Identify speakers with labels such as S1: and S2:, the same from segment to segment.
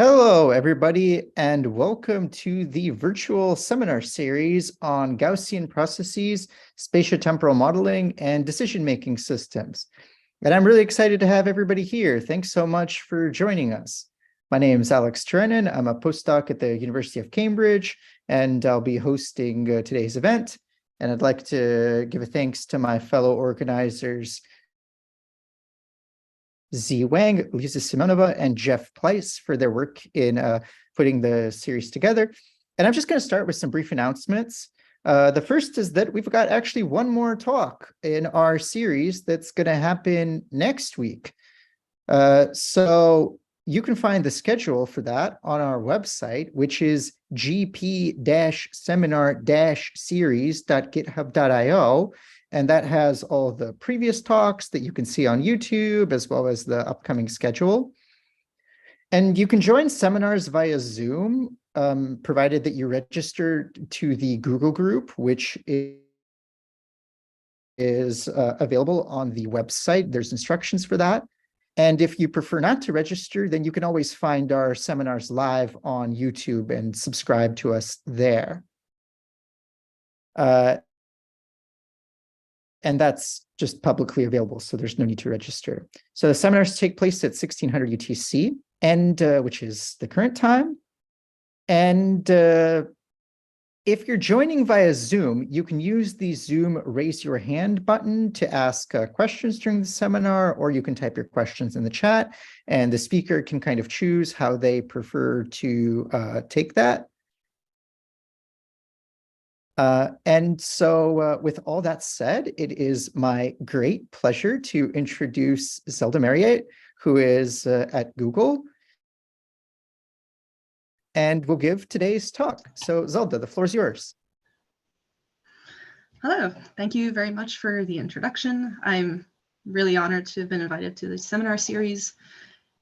S1: Hello, everybody, and welcome to the virtual seminar series on Gaussian processes, spatiotemporal modeling, and decision-making systems. And I'm really excited to have everybody here. Thanks so much for joining us. My name is Alex Turenin. I'm a postdoc at the University of Cambridge, and I'll be hosting today's event. And I'd like to give a thanks to my fellow organizers, Z Wang, Lisa Simonova, and Jeff Pleiss for their work in putting the series together. And I'm just going to start with some brief announcements. The first is that we've got actually one more talk in our series that's going to happen next week. So you can find the schedule for that on our website, which is gp-seminar-series.github.io. And that has all the previous talks that you can see on YouTube, as well as the upcoming schedule. And you can join seminars via Zoom, provided that you register to the Google group, which is available on the website. There's instructions for that. And if you prefer not to register, then you can always find our seminars live on YouTube and subscribe to us there. And that's just publicly available, so there's no need to register. So the seminars take place at 1600 UTC, and which is the current time. And if you're joining via Zoom, you can use the Zoom raise your hand button to ask questions during the seminar, or you can type your questions in the chat, and the speaker can kind of choose how they prefer to take that. And so with all that said, it is my great pleasure to introduce Zelda Mariet, who is at Google, and will give today's talk. So Zelda, the floor is yours.
S2: Hello, thank you very much for the introduction. I'm really honored to have been invited to the seminar series,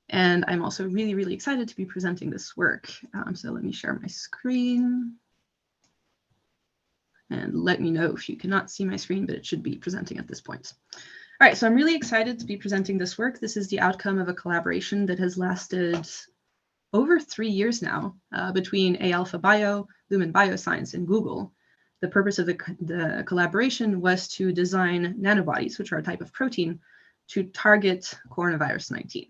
S2: and I'm also really, really excited to be presenting this work. So let me share my screen. And let me know if you cannot see my screen, but it should be presenting at this point. All right, so I'm really excited to be presenting this work. This is the outcome of a collaboration that has lasted over 3 years now between A-Alpha Bio, Lumen Bioscience, and Google. The purpose of the collaboration was to design nanobodies, which are a type of protein, to target coronavirus 19.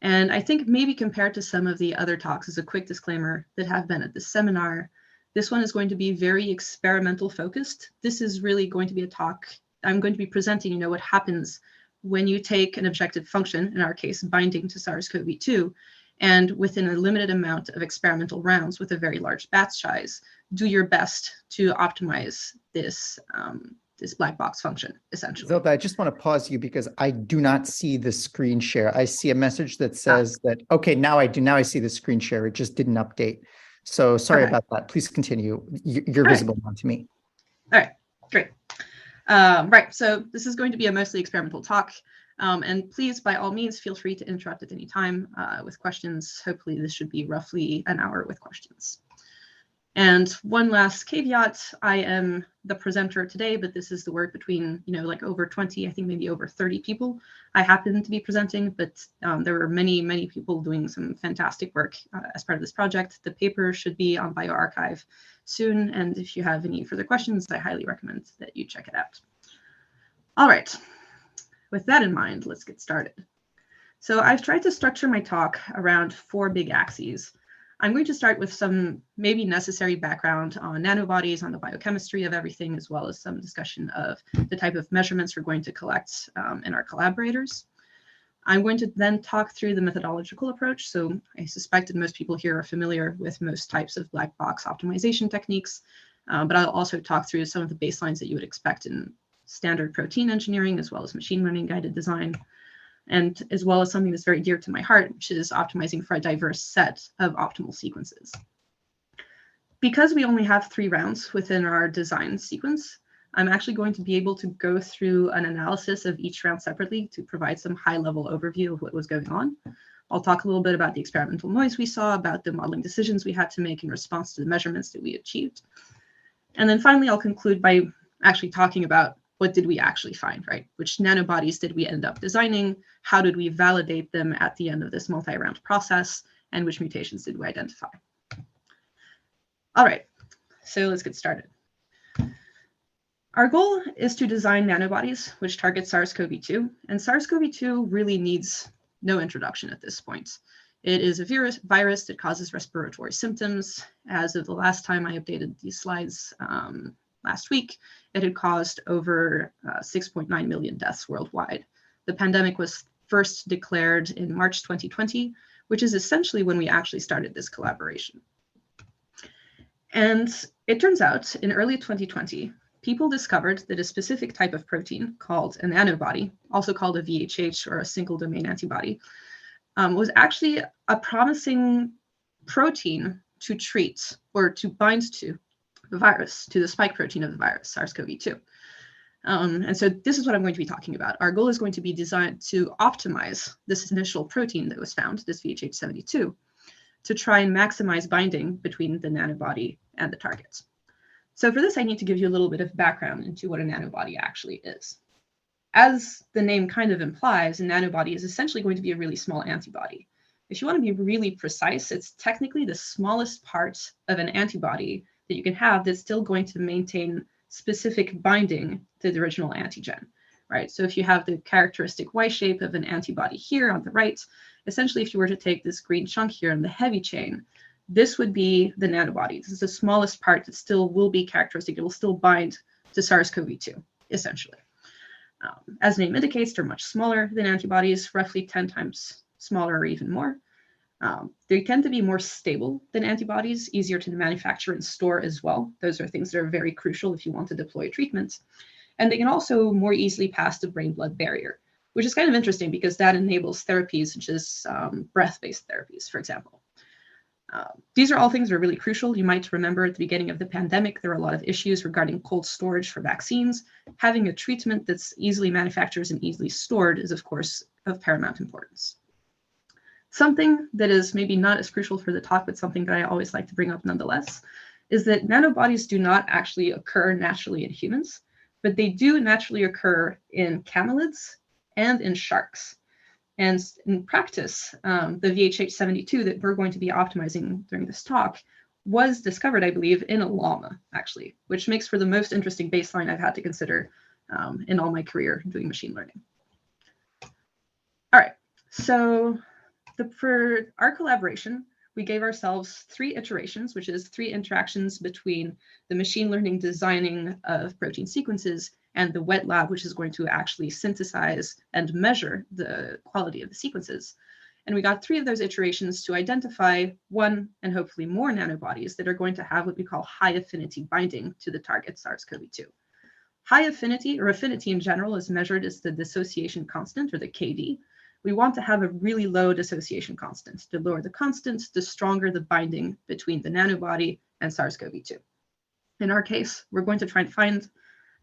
S2: And I think maybe compared to some of the other talks, as a quick disclaimer, that have been at this seminar, this one is going to be very experimental focused. This is really going to be a talk. I'm going to be presenting, what happens when you take an objective function, in our case, binding to SARS-CoV-2, and within a limited amount of experimental rounds with a very large batch size, do your best to optimize this, this black box function, essentially.
S1: Zelda, I just want to pause you because I do not see the screen share. I see a message that says that, okay, now I do. Now I see the screen share. It just didn't update. So sorry about that. Please continue. You're visible now to me.
S2: All right, great. Right, so this is going to be a mostly experimental talk. And please, by all means, feel free to interrupt at any time with questions. Hopefully this should be roughly an hour with questions. And one last caveat, I am the presenter today, but this is the work between, like over 20, I think maybe over 30 people. I happen to be presenting, but there were many, many people doing some fantastic work as part of this project. The paper should be on bioRxiv soon. And if you have any further questions, I highly recommend that you check it out. All right, with that in mind, let's get started. So I've tried to structure my talk around 4 big axes. I'm going to start with some maybe necessary background on nanobodies, on the biochemistry of everything, as well as some discussion of the type of measurements we're going to collect in our collaborators. I'm going to then talk through the methodological approach. So I suspect that most people here are familiar with most types of black box optimization techniques, but I'll also talk through some of the baselines that you would expect in standard protein engineering, as well as machine learning guided design, and as well as something that's very dear to my heart, which is optimizing for a diverse set of optimal sequences. Because we only have 3 rounds within our design sequence, I'm actually going to be able to go through an analysis of each round separately to provide some high-level overview of what was going on. I'll talk a little bit about the experimental noise we saw, about the modeling decisions we had to make in response to the measurements that we achieved. And then finally, I'll conclude by actually talking about what did we actually find, right? Which nanobodies did we end up designing? How did we validate them at the end of this multi-round process? and which mutations did we identify. All right, so let's get started. Our goal is to design nanobodies which target SARS-CoV-2, and SARS-CoV-2 really needs no introduction at this point. It is a virus that causes respiratory symptoms. As of the last time I updated these slides last week, it had caused over 6.9 million deaths worldwide. The pandemic was first declared in March 2020, which is essentially when we actually started this collaboration. And it turns out in early 2020, people discovered that a specific type of protein called a nanobody, also called a VHH or a single domain antibody, was actually a promising protein to treat or to bind to the virus, to the spike protein of the virus, SARS-CoV-2. And so this is what I'm going to be talking about. Our goal is going to be designed to optimize this initial protein that was found, this VHH72, to try and maximize binding between the nanobody and the targets. So for this, I need to give you a little bit of background into what a nanobody actually is. As the name kind of implies, a nanobody is essentially going to be a really small antibody. If you want to be really precise, it's technically the smallest part of an antibody that you can have that's still going to maintain specific binding to the original antigen, right? So if you have the characteristic Y shape of an antibody here on the right, essentially if you were to take this green chunk here in the heavy chain, this would be the nanobody. This is the smallest part that still will be characteristic. It will still bind to SARS-CoV-2, essentially. As the name indicates, they're much smaller than antibodies, roughly 10 times smaller or even more. They tend to be more stable than antibodies, easier to manufacture and store as well. Those are things that are very crucial if you want to deploy treatment. And they can also more easily pass the brain-blood barrier, which is kind of interesting because that enables therapies such as breath-based therapies, for example. These are all things that are really crucial. You might remember at the beginning of the pandemic, there were a lot of issues regarding cold storage for vaccines. Having a treatment that's easily manufactured and easily stored is, of course, of paramount importance. Something that is maybe not as crucial for the talk, but something that I always like to bring up nonetheless, is that nanobodies do not actually occur naturally in humans, but they do naturally occur in camelids and in sharks. And in practice, the VHH72 that we're going to be optimizing during this talk was discovered, I believe, in a llama, actually, which makes for the most interesting baseline I've had to consider in all my career doing machine learning. All right, so for our collaboration, we gave ourselves 3 iterations, which is 3 interactions between the machine learning designing of protein sequences and the wet lab, which is going to actually synthesize and measure the quality of the sequences. And we got 3 of those iterations to identify 1 and hopefully more nanobodies that are going to have what we call high affinity binding to the target SARS-CoV-2. High affinity, or affinity in general, is measured as the dissociation constant, or the KD. We want to have a really low dissociation constant. The lower the constant, the stronger the binding between the nanobody and SARS-CoV-2. In our case, we're going to try and find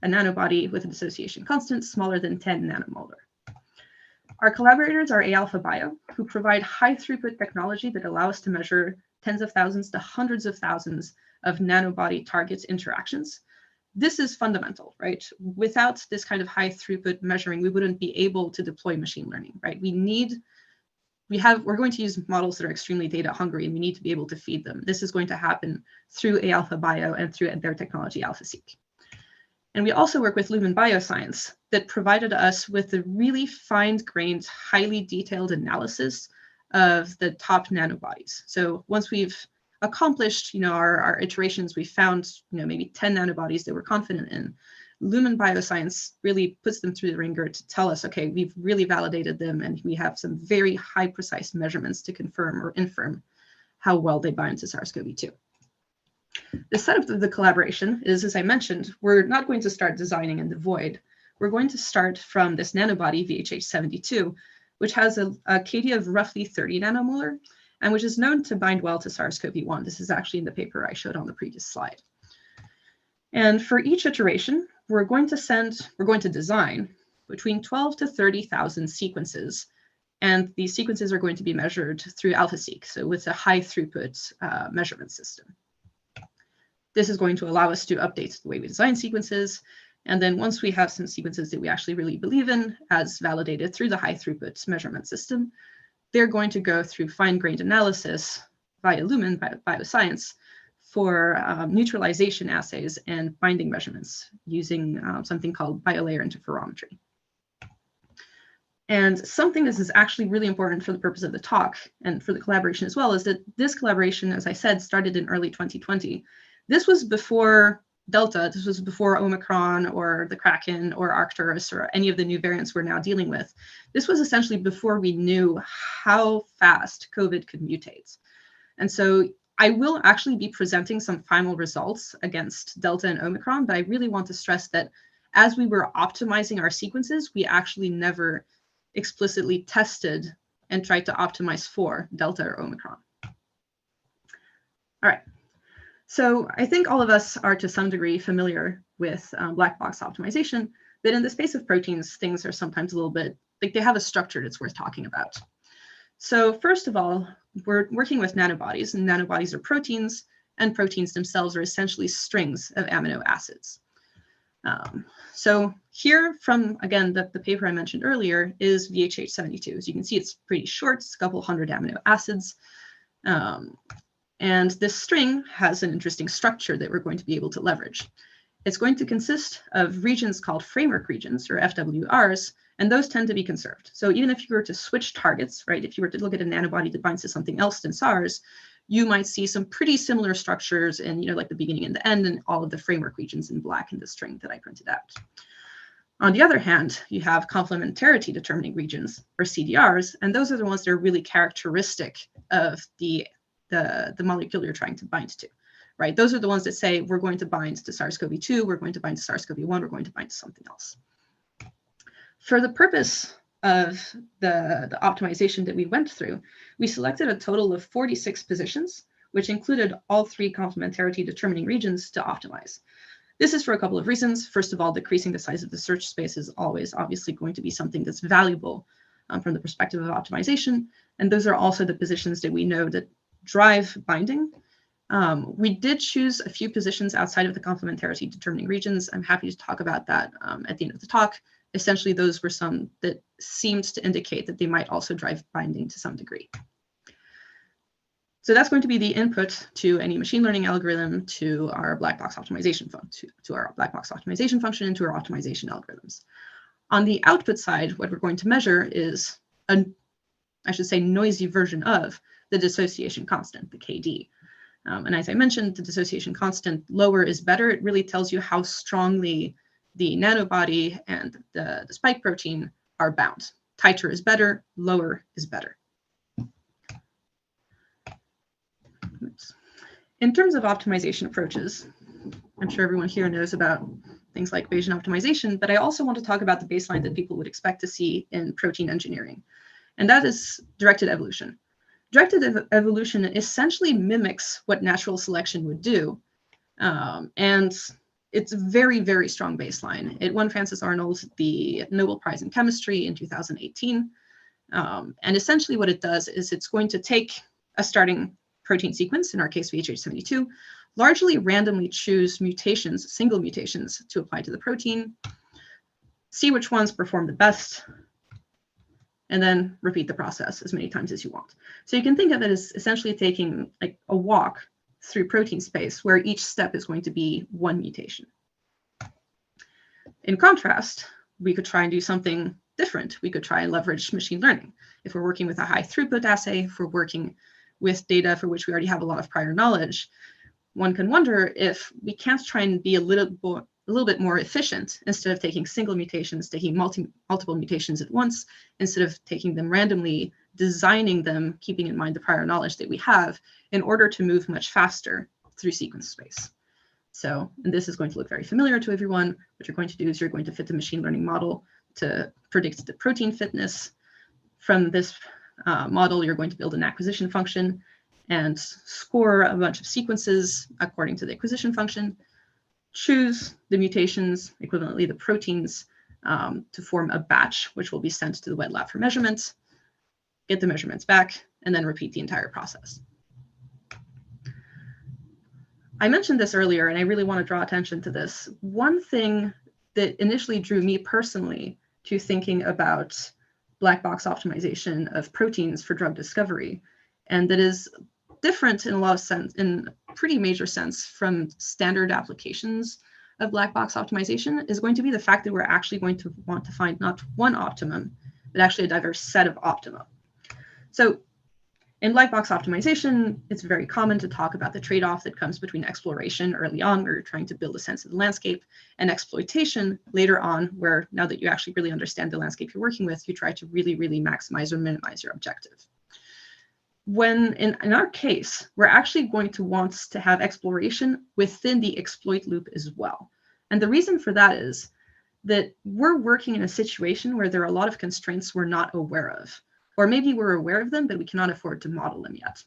S2: a nanobody with a dissociation constant smaller than 10 nanomolar. Our collaborators are Alpha Bio, who provide high throughput technology that allow us to measure tens of thousands to hundreds of thousands of nanobody target interactions. This is fundamental, right? Without this kind of high throughput measuring, we wouldn't be able to deploy machine learning, right? We're going to use models that are extremely data hungry, and we need to be able to feed them. This is going to happen through Alpha Bio and through their technology AlphaSeq. And we also work with Lumen Bioscience that provided us with a really fine-grained, highly detailed analysis of the top nanobodies. So once we've accomplished, our iterations, we found, maybe 10 nanobodies that we're confident in. Lumen Bioscience really puts them through the ringer to tell us, okay, we've really validated them, and we have some very high precise measurements to confirm or infirm how well they bind to SARS-CoV-2. The setup of the collaboration is, as I mentioned, we're not going to start designing in the void. We're going to start from this nanobody, VHH72, which has a KD of roughly 30 nanomolar, and which is known to bind well to SARS-CoV-1. This is actually in the paper I showed on the previous slide. And for each iteration, we're going to design between 12 to 30,000 sequences. And these sequences are going to be measured through AlphaSeq, so with a high throughput measurement system. This is going to allow us to update the way we design sequences. And then once we have some sequences that we actually really believe in, as validated through the high throughput measurement system, they're going to go through fine-grained analysis via Lumen bioscience for neutralization assays and binding measurements using something called biolayer interferometry. And something that is actually really important for the purpose of the talk and for the collaboration as well is that this collaboration, as I said, started in early 2020. This was before Delta, this was before Omicron or the Kraken or Arcturus or any of the new variants we're now dealing with. This was essentially before we knew how fast COVID could mutate. And so I will actually be presenting some final results against Delta and Omicron, but I really want to stress that as we were optimizing our sequences, we actually never explicitly tested and tried to optimize for Delta or Omicron. All right. So I think all of us are to some degree familiar with black box optimization, but in the space of proteins, things are sometimes a little bit, like they have a structure that's worth talking about. So first of all, we're working with nanobodies, and nanobodies are proteins, and proteins themselves are essentially strings of amino acids. So here from, again, the paper I mentioned earlier is VHH72. As you can see, it's pretty short, it's a couple hundred amino acids. And this string has an interesting structure that we're going to be able to leverage. It's going to consist of regions called framework regions, or FWRs, and those tend to be conserved. So even if you were to switch targets, right, if you were to look at a nanobody that binds to something else than SARS, you might see some pretty similar structures in, like the beginning and the end, and all of the framework regions in black in the string that I printed out. On the other hand, you have complementarity determining regions, or CDRs, and those are the ones that are really characteristic of the molecule you're trying to bind to, right? Those are the ones that say, we're going to bind to SARS-CoV-2, we're going to bind to SARS-CoV-1, we're going to bind to something else. For the purpose of the optimization that we went through, we selected a total of 46 positions, which included all 3 complementarity determining regions to optimize. This is for a couple of reasons. First of all, decreasing the size of the search space is always obviously going to be something that's valuable from the perspective of optimization. And those are also the positions that we know that drive binding. We did choose a few positions outside of the complementarity determining regions. I'm happy to talk about that at the end of the talk. Essentially, those were some that seemed to indicate that they might also drive binding to some degree. So that's going to be the input to any machine learning algorithm, to our black box optimization function, to our black box optimization function, and to our optimization algorithms. On the output side, what we're going to measure is a, I should say, noisy version of the dissociation constant, the KD. And as I mentioned, the dissociation constant, lower is better. It really tells you how strongly the nanobody and the spike protein are bound. Tighter is better, lower is better. Oops. In terms of optimization approaches, I'm sure everyone here knows about things like Bayesian optimization, but I also want to talk about the baseline that people would expect to see in protein engineering, and that is directed evolution. Directed evolution essentially mimics what natural selection would do, and it's a very, very strong baseline. It won Francis Arnold the Nobel Prize in Chemistry in 2018, and essentially what it does is it's going to take a starting protein sequence, in our case VHH72, largely randomly choose mutations, single mutations, to apply to the protein, see which ones perform the best, and then repeat the process as many times as you want. So you can think of it as essentially taking like a walk through protein space where each step is going to be one mutation. In contrast, we could try and do something different. We could try and leverage machine learning. If we're working with a high throughput assay, if we're working with data for which we already have a lot of prior knowledge, one can wonder if we can't try and be a little bit more efficient. Instead of taking single mutations, taking multiple mutations at once, instead of taking them randomly, designing them, keeping in mind the prior knowledge that we have, in order to move much faster through sequence space. So, and this is going to look very familiar to everyone. What you're going to do is you're going to fit the machine learning model to predict the protein fitness. From this model, you're going to build an acquisition function and score a bunch of sequences according to the acquisition function, choose the mutations, equivalently the proteins, to form a batch, which will be sent to the wet lab for measurements, get the measurements back, and then repeat the entire process. I mentioned this earlier, and I really want to draw attention to this. One thing that initially drew me personally to thinking about black box optimization of proteins for drug discovery, and that is different in a lot of sense, in a pretty major sense, from standard applications of black box optimization, is going to be the fact that we're actually going to want to find not one optimum, but actually a diverse set of optima. So in black box optimization, it's very common to talk about the trade-off that comes between exploration early on, where you're trying to build a sense of the landscape, and exploitation later on, where now that you actually really understand the landscape you're working with, you try to really, really maximize or minimize your objective. When in our case, we're actually going to want to have exploration within the exploit loop as well. And the reason for that is that we're working in a situation where there are a lot of constraints we're not aware of. Or maybe we're aware of them, but we cannot afford to model them yet.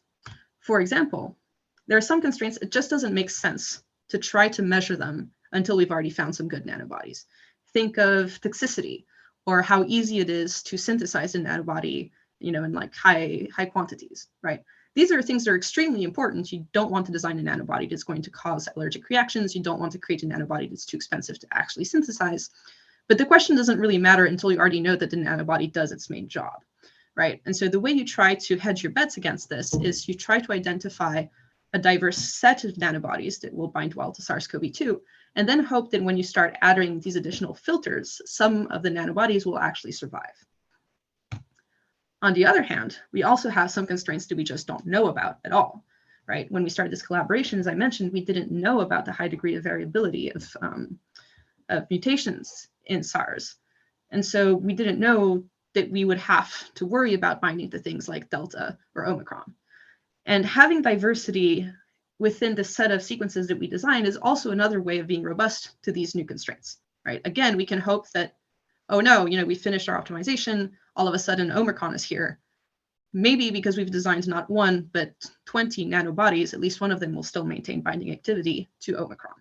S2: For example, there are some constraints it just doesn't make sense to try to measure them until we've already found some good nanobodies. Think of toxicity, or how easy it is to synthesize a nanobody, in like high quantities, right? These are things that are extremely important. You don't want to design a nanobody that's going to cause allergic reactions. You don't want to create a nanobody that's too expensive to actually synthesize. But the question doesn't really matter until you already know that the nanobody does its main job. Right. And so the way you try to hedge your bets against this is you try to identify a diverse set of nanobodies that will bind well to SARS-CoV-2, and then hope that when you start adding these additional filters, some of the nanobodies will actually survive. On the other hand, we also have some constraints that we just don't know about at all. Right. When we started this collaboration, as I mentioned, we didn't know about the high degree of variability of mutations in SARS. And so we didn't know that we would have to worry about binding to things like Delta or Omicron. And having diversity within the set of sequences that we design is also another way of being robust to these new constraints, right? Again, we can hope that, oh no, we finished our optimization, all of a sudden Omicron is here. Maybe because we've designed not one, but 20 nanobodies, at least one of them will still maintain binding activity to Omicron.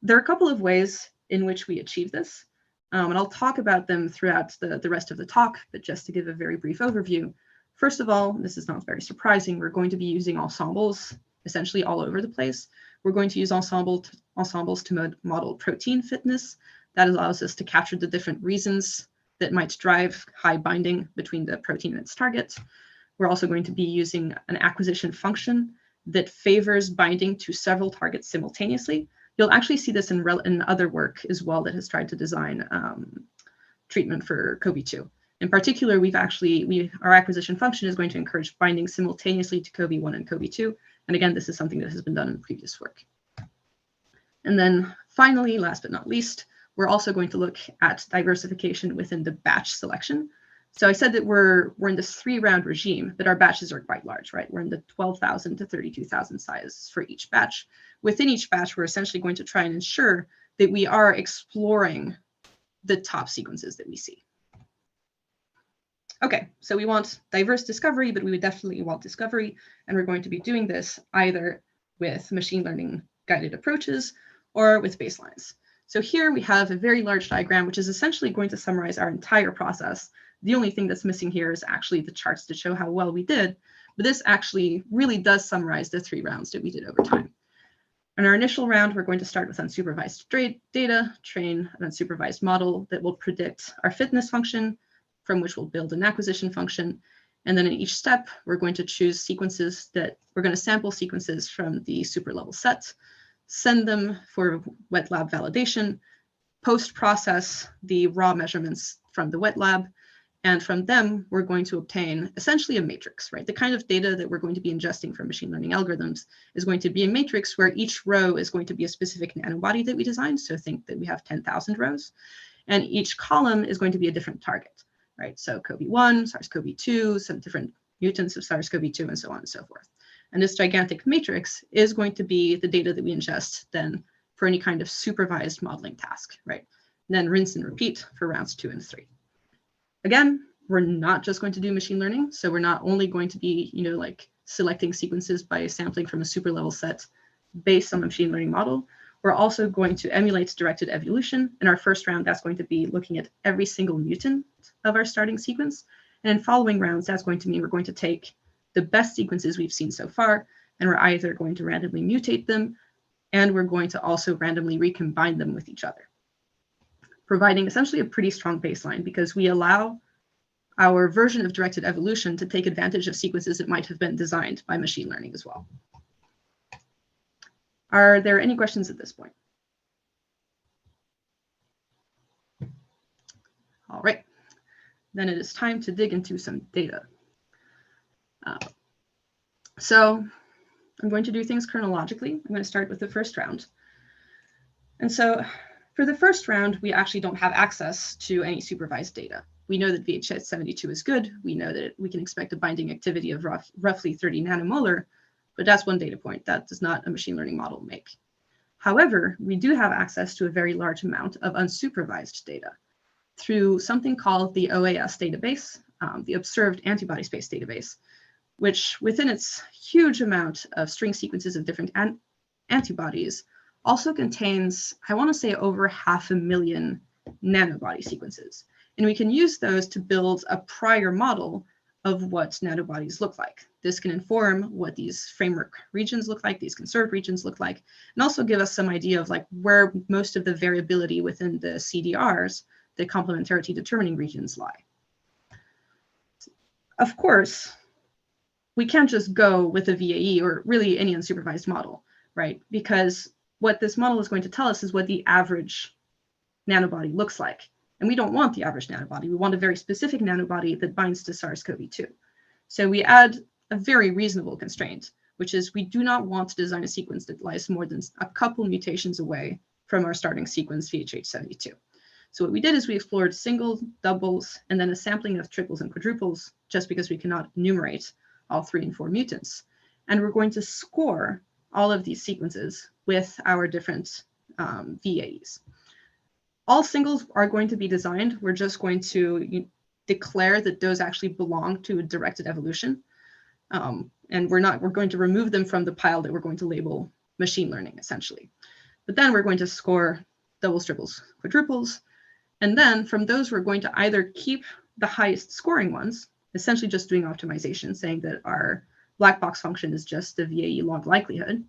S2: There are a couple of ways in which we achieve this. And I'll talk about them throughout the rest of the talk, but just to give a very brief overview. First of all, this is not very surprising, we're going to be using ensembles essentially all over the place. We're going to use ensembles to model protein fitness. That allows us to capture the different reasons that might drive high binding between the protein and its target. We're also going to be using an acquisition function that favors binding to several targets simultaneously. You'll actually see this in other work as well that has tried to design treatment for COVID-2. In particular, our acquisition function is going to encourage binding simultaneously to COVID-1 and COVID-2. And again, this is something that has been done in previous work. And then finally, last but not least, we're also going to look at diversification within the batch selection. So I said that we're in this 3-round regime, but our batches are quite large, right? We're in the 12,000 to 32,000 size for each batch. Within each batch, we're essentially going to try and ensure that we are exploring the top sequences that we see. Okay, so we want diverse discovery, but we would definitely want discovery, and we're going to be doing this either with machine learning guided approaches or with baselines. So here we have a very large diagram, which is essentially going to summarize our entire process. The only thing that's missing here is actually the charts to show how well we did, but this actually really does summarize the 3 rounds that we did over time. In our initial round, we're going to start with unsupervised data, train an unsupervised model that will predict our fitness function, from which we'll build an acquisition function. And then in each step, we're going to choose sequences that we're going to sample sequences from the super level set, send them for wet lab validation, post-process the raw measurements from the wet lab, and from them, we're going to obtain essentially a matrix, right? The kind of data that we're going to be ingesting from machine learning algorithms is going to be a matrix where each row is going to be a specific nanobody that we designed. So think that we have 10,000 rows, and each column is going to be a different target, right? So COVID-1, SARS-CoV-2, some different mutants of SARS-CoV-2, and so on and so forth. And this gigantic matrix is going to be the data that we ingest then for any kind of supervised modeling task, right? And then rinse and repeat for rounds 2 and 3. Again, we're not just going to do machine learning. So we're not only going to be, like selecting sequences by sampling from a super level set based on the machine learning model. We're also going to emulate directed evolution. In our first round, that's going to be looking at every single mutant of our starting sequence. And in following rounds, that's going to mean we're going to take the best sequences we've seen so far, and we're either going to randomly mutate them, and we're going to also randomly recombine them with each other, providing essentially a pretty strong baseline because we allow our version of directed evolution to take advantage of sequences that might have been designed by machine learning as well. Are there any questions at this point? All right, then it is time to dig into some data. So I'm going to do things chronologically. I'm going to start with the first round. And so for the first round, we actually don't have access to any supervised data. We know that VH72 is good. We know that we can expect a binding activity of roughly 30 nanomolar, but that's one data point. That does not a machine learning model make. However, we do have access to a very large amount of unsupervised data through something called the OAS database, the Observed Antibody Space database, which within its huge amount of string sequences of different antibodies also contains, I want to say, over 500,000 nanobody sequences. And we can use those to build a prior model of what nanobodies look like. This can inform what these framework regions look like, these conserved regions look like, and also give us some idea of like where most of the variability within the CDRs, the complementarity determining regions, lie. Of course, we can't just go with a VAE or really any unsupervised model, right? Because what this model is going to tell us is what the average nanobody looks like. And we don't want the average nanobody. We want a very specific nanobody that binds to SARS-CoV-2. So we add a very reasonable constraint, which is we do not want to design a sequence that lies more than a couple mutations away from our starting sequence VHH72. So what we did is we explored singles, doubles, and then a sampling of triples and quadruples, just because we cannot enumerate all 3 and 4 mutants. And we're going to score all of these sequences with our different VAEs. All singles are going to be designed. We're just going to declare that those actually belong to a directed evolution. And we're going to remove them from the pile that we're going to label machine learning, essentially. But then we're going to score doubles, triples, quadruples. And then from those, we're going to either keep the highest scoring ones, essentially just doing optimization, saying that our black box function is just the VAE log likelihood,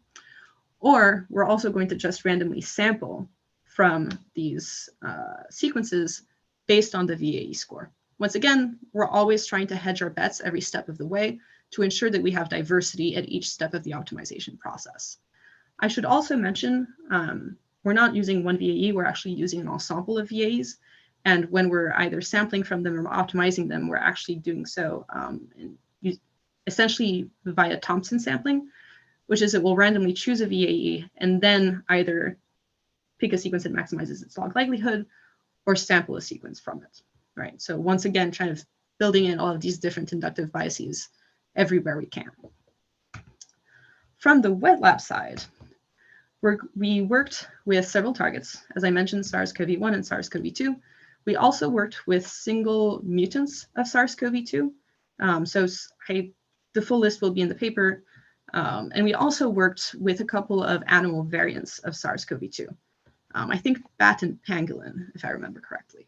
S2: or we're also going to just randomly sample from these sequences based on the VAE score. Once again, we're always trying to hedge our bets every step of the way to ensure that we have diversity at each step of the optimization process. I should also mention, we're not using one VAE, we're actually using an ensemble of VAEs. And when we're either sampling from them or optimizing them, we're actually doing so essentially via Thompson sampling, which is it will randomly choose a VAE and then either pick a sequence that maximizes its log likelihood or sample a sequence from it, right? So once again, kind of building in all of these different inductive biases everywhere we can. From the wet lab side, we worked with several targets. As I mentioned, SARS-CoV-1 and SARS-CoV-2. We also worked with single mutants of SARS-CoV-2. The full list will be in the paper. And we also worked with a couple of animal variants of SARS-CoV-2. I think bat and pangolin, if I remember correctly.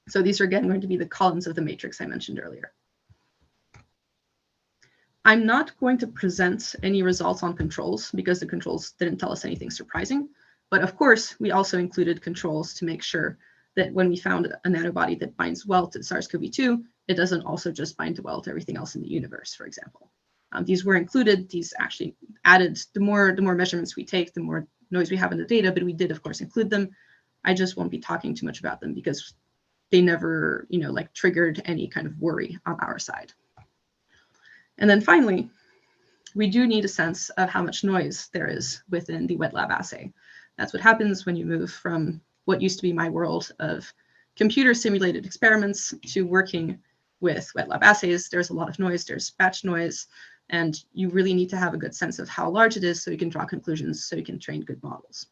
S2: So these are again going to be the columns of the matrix I mentioned earlier. I'm not going to present any results on controls because the controls didn't tell us anything surprising. But of course, we also included controls to make sure that when we found a nanobody that binds well to SARS-CoV-2, it doesn't also just bind well to everything else in the universe, for example. These were included. These actually added, the more measurements we take, the more noise we have in the data, but we did, of course, include them. I just won't be talking too much about them because they never, triggered any kind of worry on our side. And then finally, we do need a sense of how much noise there is within the wet lab assay. That's what happens when you move from what used to be my world of computer simulated experiments to working with wet lab assays. There's a lot of noise, there's batch noise, and you really need to have a good sense of how large it is so you can draw conclusions, so you can train good models.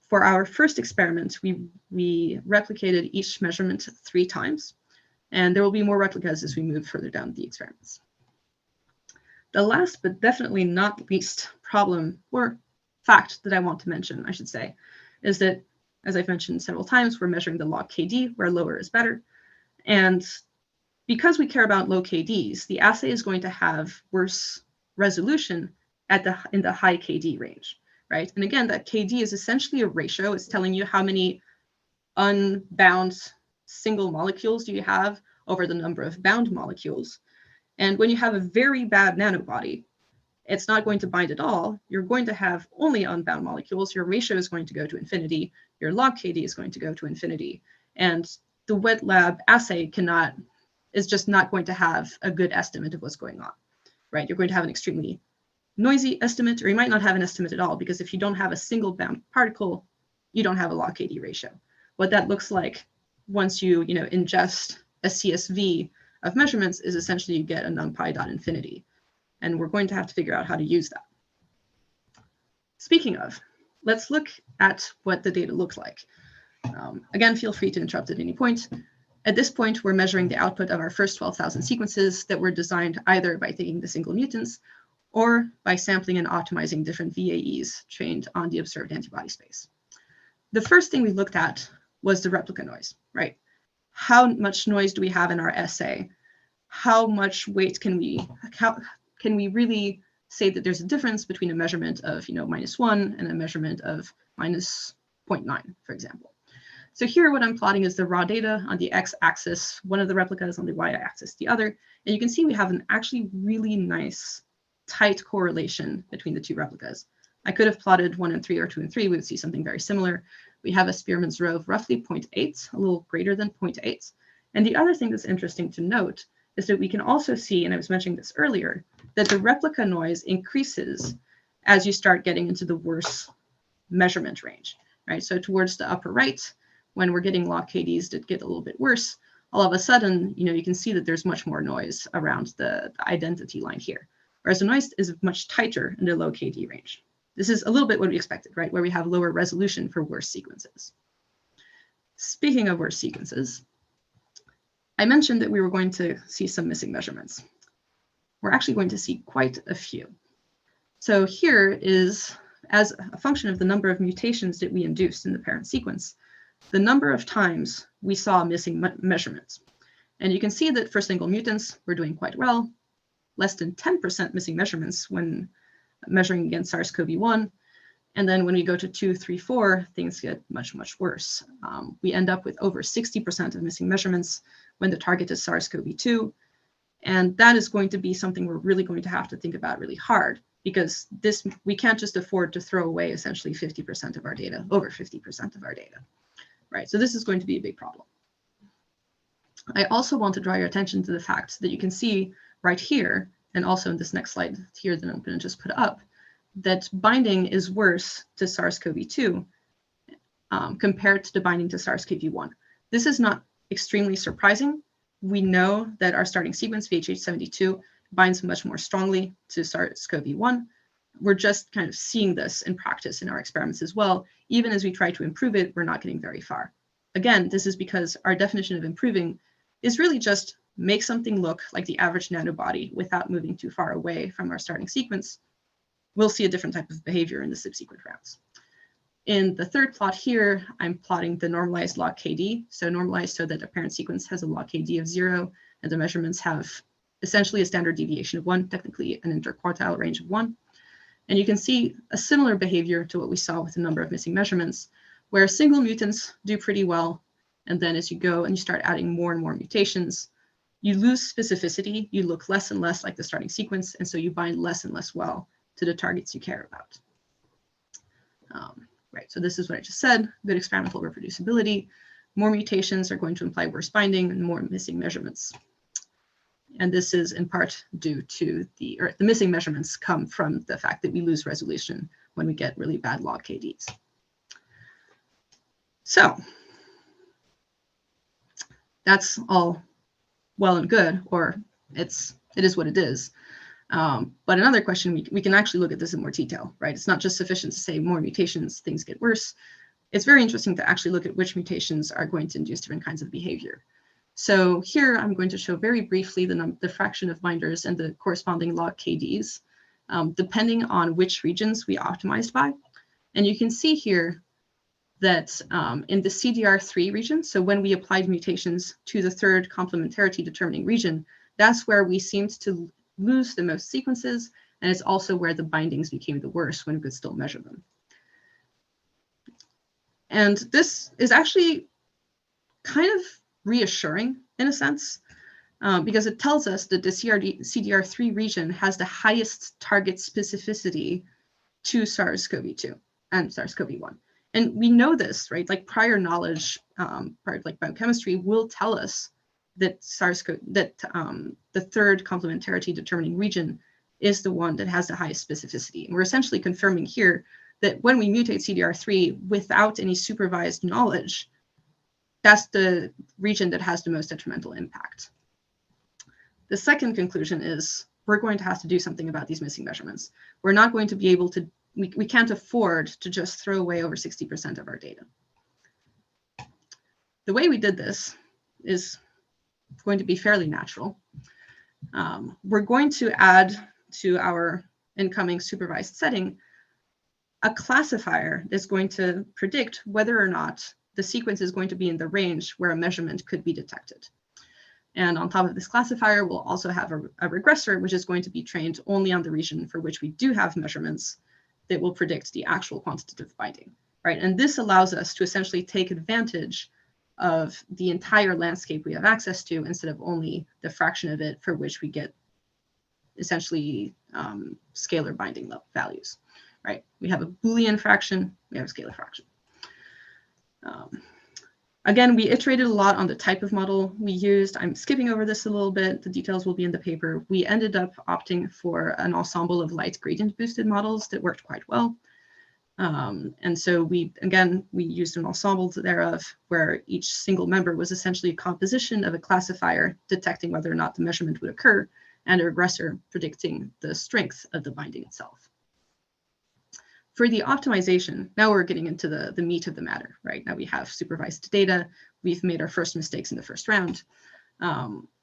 S2: For our first experiment, we replicated each measurement 3 times, and there will be more replicas as we move further down the experiments. The last, but definitely not least problem or fact that I want to mention, I should say, is that, as I've mentioned several times, we're measuring the log KD, where lower is better. And because we care about low KDs, the assay is going to have worse resolution in the high KD range, right? And again, that KD is essentially a ratio. It's telling you how many unbound single molecules do you have over the number of bound molecules. And when you have a very bad nanobody, it's not going to bind at all. You're going to have only unbound molecules. Your ratio is going to go to infinity. Your log KD is going to go to infinity. And the wet lab assay is just not going to have a good estimate of what's going on, right? You're going to have an extremely noisy estimate, or you might not have an estimate at all, because if you don't have a single bound particle, you don't have a log KD ratio. What that looks like once you ingest a CSV of measurements is essentially you get a numpy dot infinity. And we're going to have to figure out how to use that. Speaking of, let's look at what the data looks like. Again, feel free to interrupt at any point. At this point, we're measuring the output of our first 12,000 sequences that were designed either by taking the single mutants or by sampling and optimizing different VAEs trained on the observed antibody space. The first thing we looked at was the replica noise, right? How much noise do we have in our assay? How much weight can we really say that there's a difference between a measurement of -1 and a measurement of -0.9, for example? So here what I'm plotting is the raw data on the x-axis, one of the replicas, on the y-axis the other. And you can see we have an actually really nice tight correlation between the two replicas. I could have plotted 1 and 3 or 2 and 3. We would see something very similar. We have a Spearman's rho of roughly 0.8, a little greater than 0.8. And the other thing that's interesting to note is that we can also see, and I was mentioning this earlier, that the replica noise increases as you start getting into the worse measurement range, right? So towards the upper right, when we're getting log KDs that get a little bit worse, all of a sudden, you can see that there's much more noise around the identity line here, whereas the noise is much tighter in the low KD range. This is a little bit what we expected, right? Where we have lower resolution for worse sequences. Speaking of worse sequences, I mentioned that we were going to see some missing measurements. We're actually going to see quite a few. So here is, as a function of the number of mutations that we induced in the parent sequence, the number of times we saw missing measurements. And you can see that for single mutants, we're doing quite well, less than 10% missing measurements when measuring against SARS-CoV-1. And then when we go to 2, 3, 4, things get much, much worse. We end up with over 60% of missing measurements when the target is SARS-CoV-2. And that is going to be something we're really going to have to think about really hard, because we can't just afford to throw away essentially 50% of our data, over 50% of our data, right? So this is going to be a big problem. I also want to draw your attention to the fact that you can see right here, and also in this next slide here that I'm going to just put up, that binding is worse to SARS-CoV-2 compared to the binding to SARS-CoV-1. This is not extremely surprising. We know that our starting sequence, VHH72, binds much more strongly to SARS-CoV-1. We're just kind of seeing this in practice in our experiments as well. Even as we try to improve it, we're not getting very far. Again, this is because our definition of improving is really just make something look like the average nanobody without moving too far away from our starting sequence. We'll see a different type of behavior in the subsequent rounds. In the third plot here, I'm plotting the normalized log KD. So normalized so that the parent sequence has a log KD of 0, and the measurements have essentially a standard deviation of 1, technically an interquartile range of 1. And you can see a similar behavior to what we saw with the number of missing measurements, where single mutants do pretty well. And then as you go and you start adding more and more mutations, you lose specificity, you look less and less like the starting sequence, and so you bind less and less well to the targets you care about. Right, so this is what I just said, good experimental reproducibility. More mutations are going to imply worse binding and more missing measurements. And this is in part due to the missing measurements come from the fact that we lose resolution when we get really bad log KDs. So that's all well and good, or it is what it is. But another question, we can actually look at this in more detail, right? It's not just sufficient to say more mutations, things get worse. It's very interesting to actually look at which mutations are going to induce different kinds of behavior. So here I'm going to show very briefly the fraction of binders and the corresponding log KDs, depending on which regions we optimized by. And you can see here that in the CDR3 region, so when we applied mutations to the third complementarity determining region, that's where we seemed to lose the most sequences, and it's also where the bindings became the worst when we could still measure them. And this is actually kind of reassuring in a sense. because it tells us that the CDR3 region has the highest target specificity to SARS-CoV-2 and SARS-CoV-1. And we know this, right? Like prior knowledge, like biochemistry will tell us that the third complementarity determining region is the one that has the highest specificity. And we're essentially confirming here that when we mutate CDR3 without any supervised knowledge, that's the region that has the most detrimental impact. The second conclusion is we're going to have to do something about these missing measurements. We're not going to be able to, we can't afford to just throw away over 60% of our data. The way we did this is going to be fairly natural. We're going to add to our incoming supervised setting a classifier that's going to predict whether or not the sequence is going to be in the range where a measurement could be detected. And on top of this classifier, we'll also have a regressor, which is going to be trained only on the region for which we do have measurements that will predict the actual quantitative binding, right? And this allows us to essentially take advantage of the entire landscape we have access to instead of only the fraction of it for which we get essentially scalar binding values, right? We have a Boolean fraction, we have a scalar fraction. Again, we iterated a lot on the type of model we used. I'm skipping over this a little bit. The details will be in the paper. We ended up opting for an ensemble of light gradient boosted models that worked quite well. And so we used an ensemble thereof where each single member was essentially a composition of a classifier detecting whether or not the measurement would occur and a regressor predicting the strength of the binding itself. For the optimization, now we're getting into the meat of the matter, right? Now we have supervised data. We've made our first mistakes in the first round.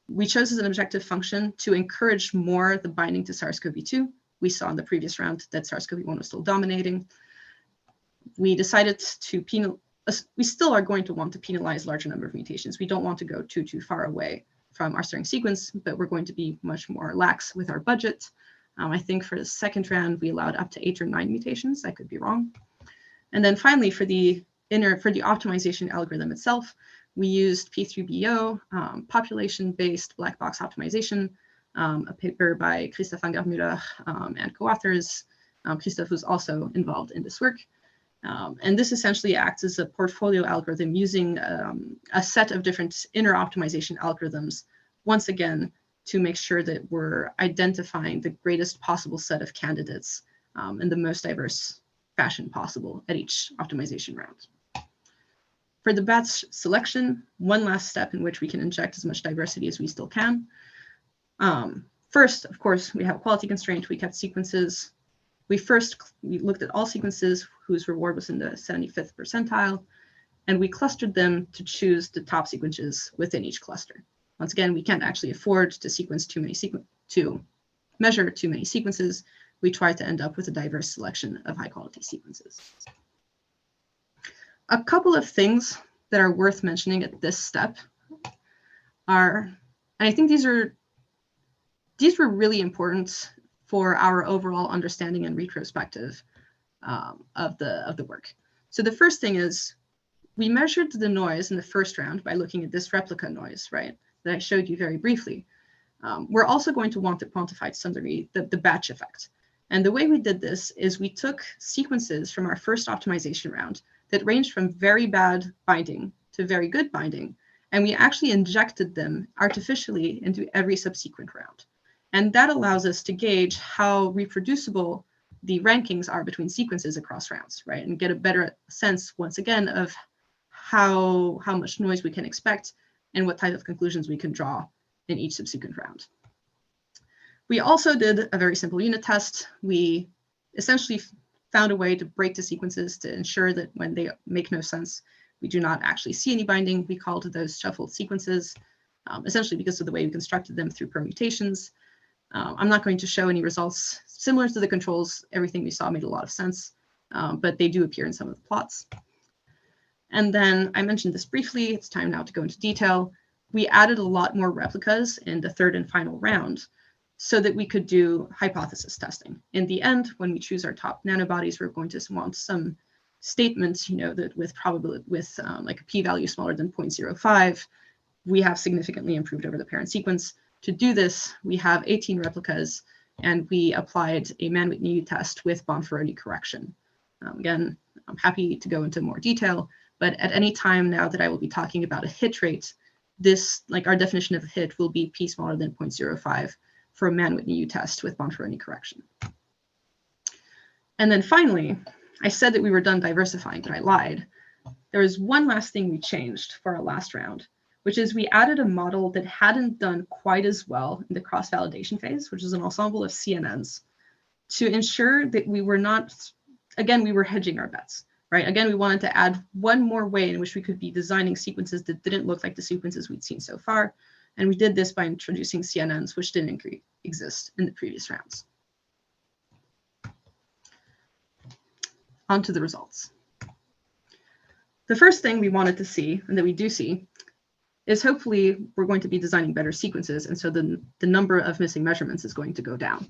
S2: We chose as an objective function to encourage more the binding to SARS-CoV-2. We saw in the previous round that SARS-CoV-1 was still dominating. We decided to we still are going to want to penalize larger number of mutations. We don't want to go too far away from our starting sequence, but we're going to be much more lax with our budget. I think for the second round, we allowed up to 8 or 9 mutations. I could be wrong. And then finally, for the optimization algorithm itself, we used P3BO, population-based black box optimization, a paper by Christophe Angermüller and co-authors. Christophe was also involved in this work. And this essentially acts as a portfolio algorithm using a set of different inner optimization algorithms, once again, to make sure that we're identifying the greatest possible set of candidates in the most diverse fashion possible at each optimization round. For the batch selection, one last step in which we can inject as much diversity as we still can. First, of course, we have a quality constraint. We kept sequences. We looked at all sequences whose reward was in the 75th percentile, and we clustered them to choose the top sequences within each cluster. Once again, we can't actually afford to measure too many sequences. We try to end up with a diverse selection of high quality sequences. A couple of things that are worth mentioning at this step are, and I think these were really important for our overall understanding and retrospective of the work. So the first thing is we measured the noise in the first round by looking at this replica noise, right, that I showed you very briefly. We're also going to want to quantify to some degree the batch effect. And the way we did this is we took sequences from our first optimization round that ranged from very bad binding to very good binding, and we actually injected them artificially into every subsequent round. And that allows us to gauge how reproducible the rankings are between sequences across rounds, right? And get a better sense, once again, of how much noise we can expect and what type of conclusions we can draw in each subsequent round. We also did a very simple unit test. We essentially found a way to break the sequences to ensure that when they make no sense, we do not actually see any binding. We called those shuffled sequences, essentially because of the way we constructed them through permutations. I'm not going to show any results similar to the controls. Everything we saw made a lot of sense, but they do appear in some of the plots. And then I mentioned this briefly. It's time now to go into detail. We added a lot more replicas in the third and final round so that we could do hypothesis testing. In the end, when we choose our top nanobodies, we're going to want some statements, that with like a p-value smaller than 0.05, we have significantly improved over the parent sequence. To do this, we have 18 replicas, and we applied a man-Whitney test with Bonferroni correction. Again, I'm happy to go into more detail, but at any time now that I will be talking about a hit rate, this, like our definition of a hit, will be p smaller than 0.05 for a man-Whitney test with Bonferroni correction. And then finally, I said that we were done diversifying, but I lied. There was one last thing we changed for our last round, which is we added a model that hadn't done quite as well in the cross-validation phase, which is an ensemble of CNNs, to ensure that we were not, again, we were hedging our bets, right? Again, we wanted to add one more way in which we could be designing sequences that didn't look like the sequences we'd seen so far. And we did this by introducing CNNs, which didn't exist in the previous rounds. On to the results. The first thing we wanted to see, and that we do see, is hopefully we're going to be designing better sequences, and so the number of missing measurements is going to go down.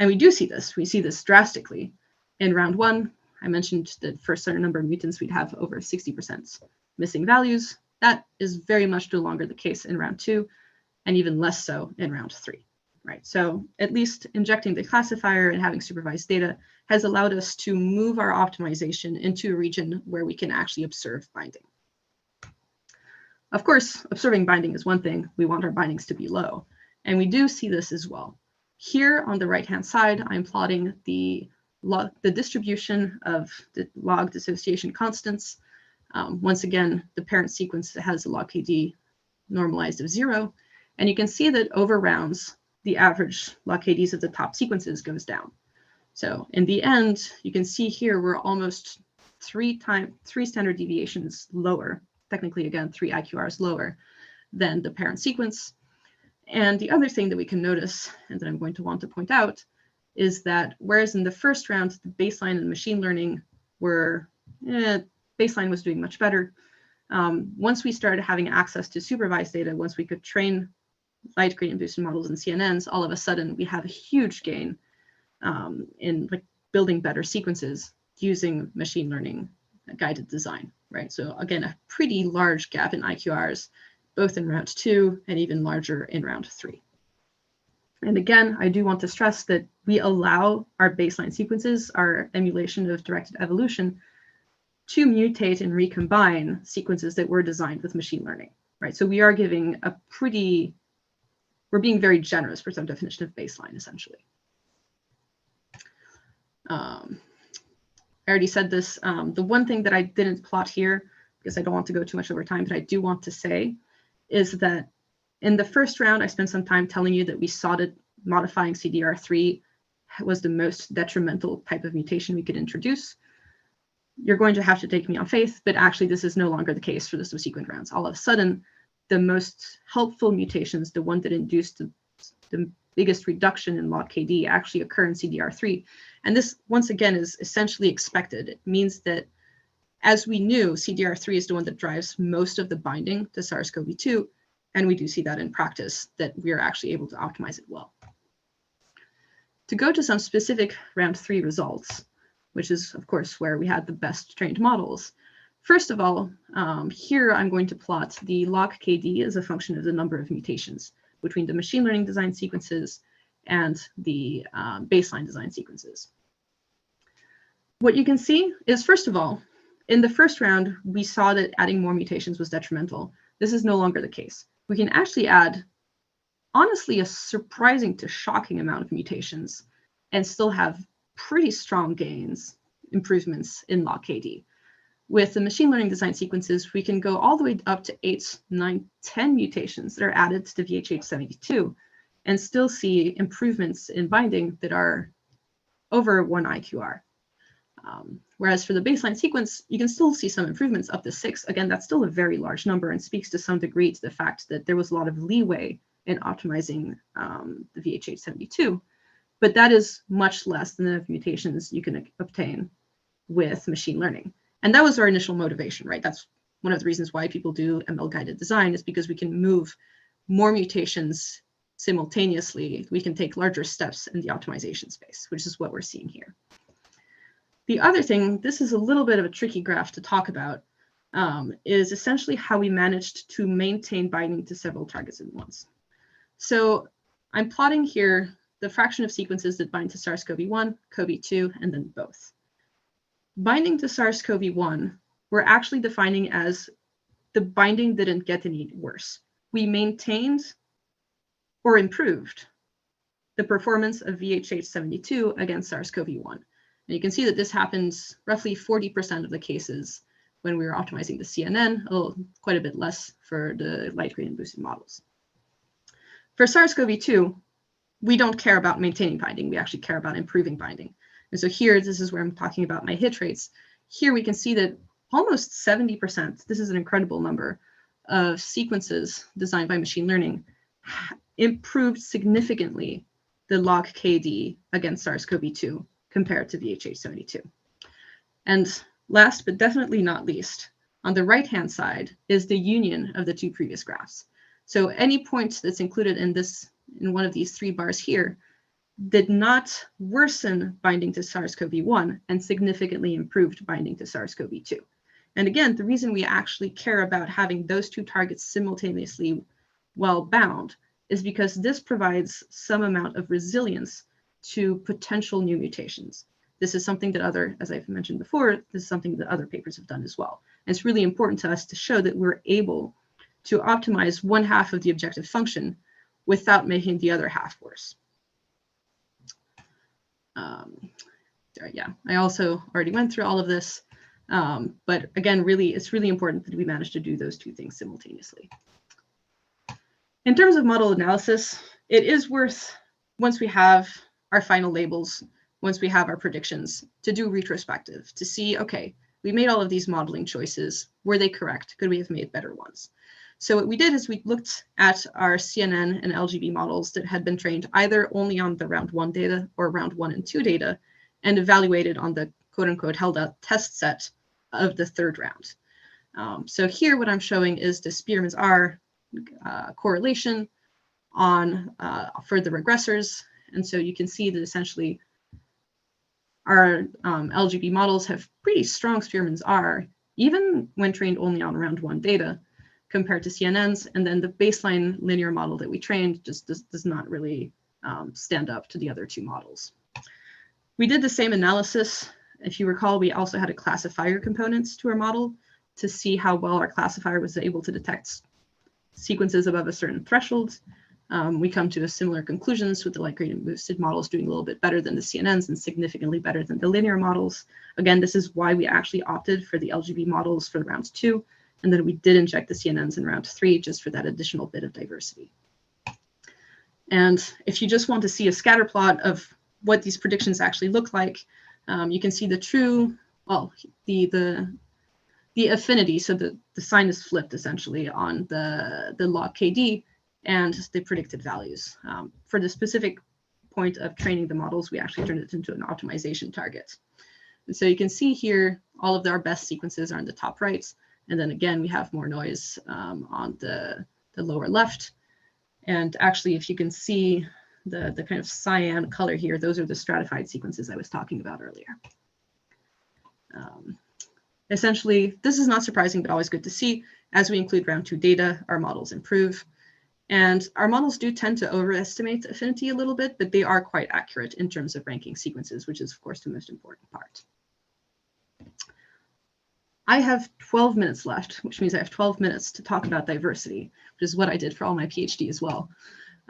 S2: And we do see this. We see this drastically. In round one, I mentioned that for a certain number of mutants, we'd have over 60% missing values. That is very much no longer the case in round two, and even less so in round three, right? So at least injecting the classifier and having supervised data has allowed us to move our optimization into a region where we can actually observe binding. Of course, observing binding is one thing. We want our bindings to be low, and we do see this as well. Here on the right-hand side, I'm plotting the distribution of the log dissociation constants. Once again, the parent sequence has a log KD normalized of 0, and you can see that over rounds, the average log KDs of the top sequences goes down. So in the end, you can see here we're almost three standard deviations lower, technically again 3 IQRs lower than the parent sequence. And the other thing that we can notice, and that I'm going to want to point out, is that whereas in the first round, the baseline and machine learning were, baseline was doing much better. Once we started having access to supervised data, once we could train light gradient boosted models and CNNs, all of a sudden we have a huge gain in like building better sequences using machine learning guided design, right? So again, a pretty large gap in IQRs, both in round 2 and even larger in round 3. And again, I do want to stress that we allow our baseline sequences, our emulation of directed evolution, to mutate and recombine sequences that were designed with machine learning, right? So we are giving a pretty, we're being very generous for some definition of baseline, essentially. I already said this. The one thing that I didn't plot here, because I don't want to go too much over time, but I do want to say, is that in the first round, I spent some time telling you that we saw that modifying CDR3 was the most detrimental type of mutation we could introduce. You're going to have to take me on faith, but actually this is no longer the case for the subsequent rounds. All of a sudden, the most helpful mutations, the one that induced the biggest reduction in log KD, actually occur in CDR3. And this, once again, is essentially expected. It means that, as we knew, CDR3 is the one that drives most of the binding to SARS-CoV-2, and we do see that in practice, that we are actually able to optimize it well. To go to some specific round 3 results, which is, of course, where we had the best trained models. First of all, here I'm going to plot the log KD as a function of the number of mutations between the machine learning design sequences and the baseline design sequences. What you can see is, first of all, in the first round, we saw that adding more mutations was detrimental. This is no longer the case. We can actually add, honestly, a surprising to shocking amount of mutations and still have pretty strong gains, improvements in log KD. With the machine learning design sequences, we can go all the way up to 8, 9, 10 mutations that are added to VHH72 and still see improvements in binding that are over 1 IQR. Whereas for the baseline sequence, you can still see some improvements up to 6. Again, that's still a very large number and speaks to some degree to the fact that there was a lot of leeway in optimizing the VHH72, but that is much less than the mutations you can obtain with machine learning. And that was our initial motivation, right? That's one of the reasons why people do ML-guided design, is because we can move more mutations simultaneously. We can take larger steps in the optimization space, which is what we're seeing here. The other thing, this is a little bit of a tricky graph to talk about, is essentially how we managed to maintain binding to several targets at once. So I'm plotting here the fraction of sequences that bind to SARS-CoV-1, CoV-2, and then both. Binding to SARS-CoV-1, we're actually defining as the binding didn't get any worse. We maintained or improved the performance of VHH72 against SARS-CoV-1. And you can see that this happens roughly 40% of the cases when we were optimizing the CNN, quite a bit less for the light gradient boosted models. For SARS-CoV-2, we don't care about maintaining binding. We actually care about improving binding. And so here, this is where I'm talking about my hit rates. Here we can see that almost 70%, this is an incredible number, of sequences designed by machine learning improved significantly the log KD against SARS-CoV-2 compared to VHH72. And last but definitely not least, on the right-hand side is the union of the two previous graphs. So any point that's included in one of these three bars here did not worsen binding to SARS-CoV-1 and significantly improved binding to SARS-CoV-2. And again, the reason we actually care about having those two targets simultaneously well bound is because this provides some amount of resilience to potential new mutations. This is something that as I've mentioned before, this is something that other papers have done as well. And it's really important to us to show that we're able to optimize one half of the objective function without making the other half worse. I also already went through all of this, but again, it's really important that we manage to do those two things simultaneously. In terms of model analysis, it is worth, once we have our final labels, once we have our predictions, to do retrospective, to see, okay, we made all of these modeling choices. Were they correct? Could we have made better ones? So what we did is we looked at our CNN and LGB models that had been trained either only on the round 1 data or round 1 and 2 data, and evaluated on the quote unquote held out test set of the third round. So here what I'm showing is the Spearman's R correlation on for the regressors. And so you can see that essentially our LGB models have pretty strong Spearman's R, even when trained only on round 1 data, compared to CNNs, and then the baseline linear model that we trained just does not really stand up to the other two models. We did the same analysis. If you recall, we also had a classifier component to our model to see how well our classifier was able to detect sequences above a certain threshold. We come to a similar conclusions with the light gradient boosted models doing a little bit better than the CNNs and significantly better than the linear models. Again, this is why we actually opted for the LGB models for round 2. And then we did inject the CNNs in round 3 just for that additional bit of diversity. And if you just want to see a scatter plot of what these predictions actually look like, you can see the true, well, the affinity. So the sign is flipped essentially on the log KD and the predicted values. For the specific point of training the models, we actually turned it into an optimization target. And so you can see here, all of our best sequences are in the top right. And then again, we have more noise on the lower left. And actually, if you can see the kind of cyan color here, those are the stratified sequences I was talking about earlier. Essentially, this is not surprising, but always good to see. As we include round 2 data, our models improve. And our models do tend to overestimate affinity a little bit, but they are quite accurate in terms of ranking sequences, which is, of course, the most important part. I have 12 minutes left, which means I have 12 minutes to talk about diversity, which is what I did for all my PhD as well.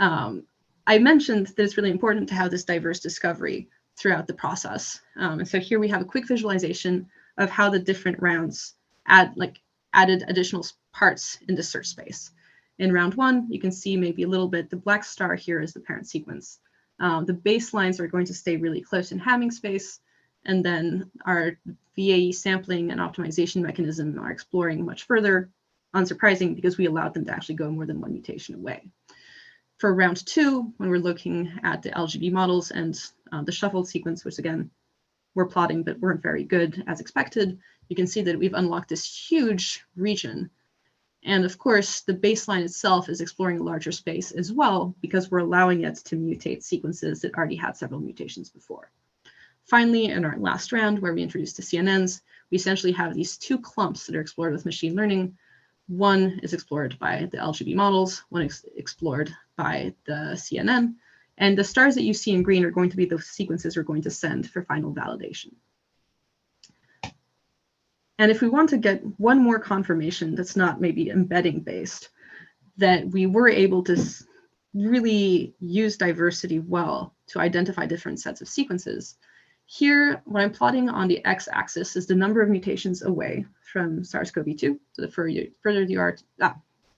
S2: I mentioned that it's really important to have this diverse discovery throughout the process. And so here we have a quick visualization of how the different rounds added additional parts in the search space. In round 1, you can see maybe a little bit, the black star here is the parent sequence. The baselines are going to stay really close in Hamming space. And then our VAE sampling and optimization mechanism are exploring much further, unsurprising because we allowed them to actually go more than one mutation away. For round 2, when we're looking at the LGB models and the shuffled sequence, which again, we're plotting but weren't very good as expected, you can see that we've unlocked this huge region. And of course, the baseline itself is exploring a larger space as well because we're allowing it to mutate sequences that already had several mutations before. Finally, in our last round, where we introduced the CNNs, we essentially have these two clumps that are explored with machine learning. One is explored by the LGB models, one is explored by the CNN, and the stars that you see in green are going to be the sequences we're going to send for final validation. And if we want to get one more confirmation that's not maybe embedding based, that we were able to really use diversity well to identify different sets of sequences, here, what I'm plotting on the x-axis is the number of mutations away from SARS-CoV-2. So the further you are,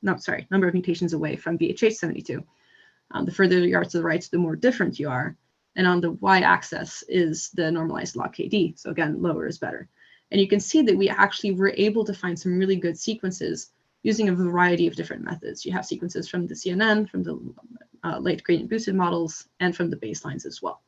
S2: number of mutations away from VHH72. The further you are to the right, the more different you are. And on the y-axis is the normalized log KD. So again, lower is better. And you can see that we actually were able to find some really good sequences using a variety of different methods. You have sequences from the CNN, from the late gradient boosted models, and from the baselines as well.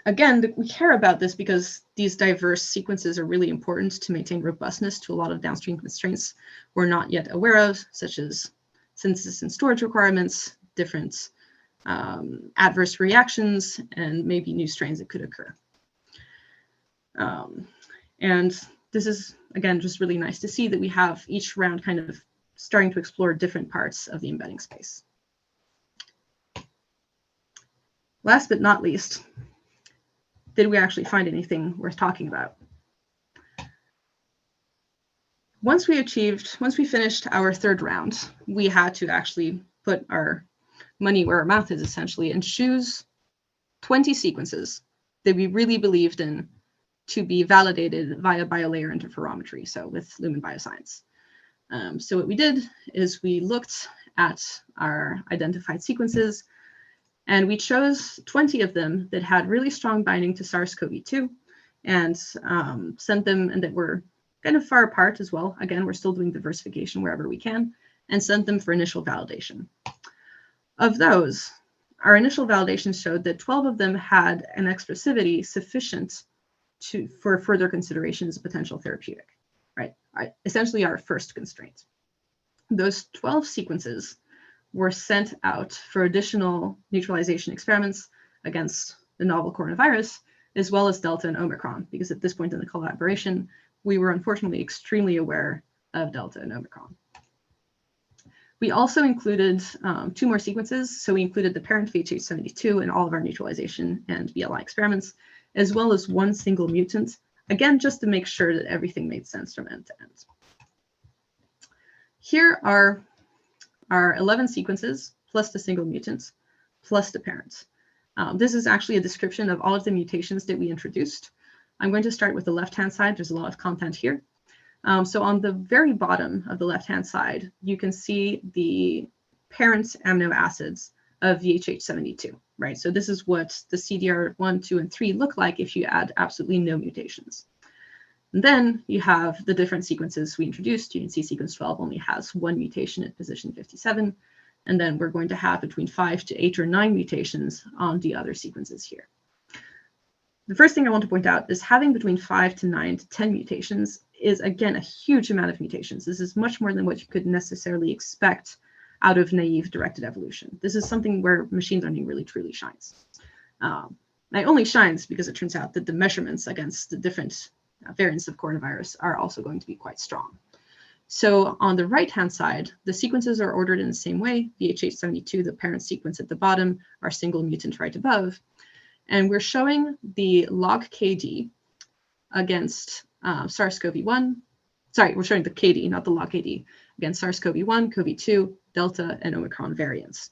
S2: Again, we care about this because these diverse sequences are really important to maintain robustness to a lot of downstream constraints we're not yet aware of, such as synthesis and storage requirements, different adverse reactions, and maybe new strains that could occur. And this is, again, just really nice to see that we have each round kind of starting to explore different parts of the embedding space. Last but not least, did we actually find anything worth talking about? Once we finished our third round, we had to actually put our money where our mouth is, essentially, and choose 20 sequences that we really believed in to be validated via biolayer interferometry, so with Lumen Bioscience. So what we did is we looked at our identified sequences, and we chose 20 of them that had really strong binding to SARS-CoV-2 and sent them, and that were kind of far apart as well. Again, we're still doing diversification wherever we can, and sent them for initial validation. Of those, our initial validation showed that 12 of them had an expressivity sufficient for further consideration as a potential therapeutic, right? Essentially our first constraint. Those 12 sequences were sent out for additional neutralization experiments against the novel coronavirus, as well as Delta and Omicron, because at this point in the collaboration, we were unfortunately extremely aware of Delta and Omicron. We also included 2 more sequences. So we included the parent VHH72 in all of our neutralization and BLI experiments, as well as 1 single mutant, again, just to make sure that everything made sense from end to end. Here are our 11 sequences, plus the single mutants, plus the parents. This is actually a description of all of the mutations that we introduced. I'm going to start with the left-hand side. There's a lot of content here. So on the very bottom of the left-hand side, you can see the parent amino acids of VHH72, right? So this is what the CDR1, 2, and 3 look like if you add absolutely no mutations. And then you have the different sequences we introduced. You can see sequence 12 only has 1 mutation at position 57. And then we're going to have between 5 to 8 or 9 mutations on the other sequences here. The first thing I want to point out is having between 5 to 9 to 10 mutations is, again, a huge amount of mutations. This is much more than what you could necessarily expect out of naive directed evolution. This is something where machine learning really truly shines. It only shines because it turns out that the measurements against the different variants of coronavirus are also going to be quite strong. So on the right-hand side, the sequences are ordered in the same way. VHH72, the parent sequence at the bottom, our single mutant right above. And we're showing the log KD against SARS-CoV-1. Sorry, we're showing the KD, not the log KD, against SARS-CoV-1, CoV-2, Delta, and Omicron variants.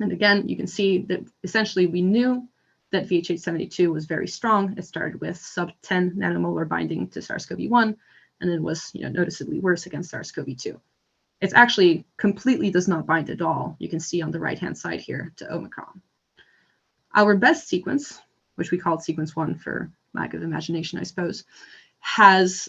S2: And again, you can see that essentially we knew that VHH72 was very strong. It started with sub 10 nanomolar binding to SARS-CoV-1, and then was noticeably worse against SARS-CoV-2. It actually completely does not bind at all. You can see on the right-hand side here to Omicron. Our best sequence, which we called sequence 1 for lack of imagination, I suppose, has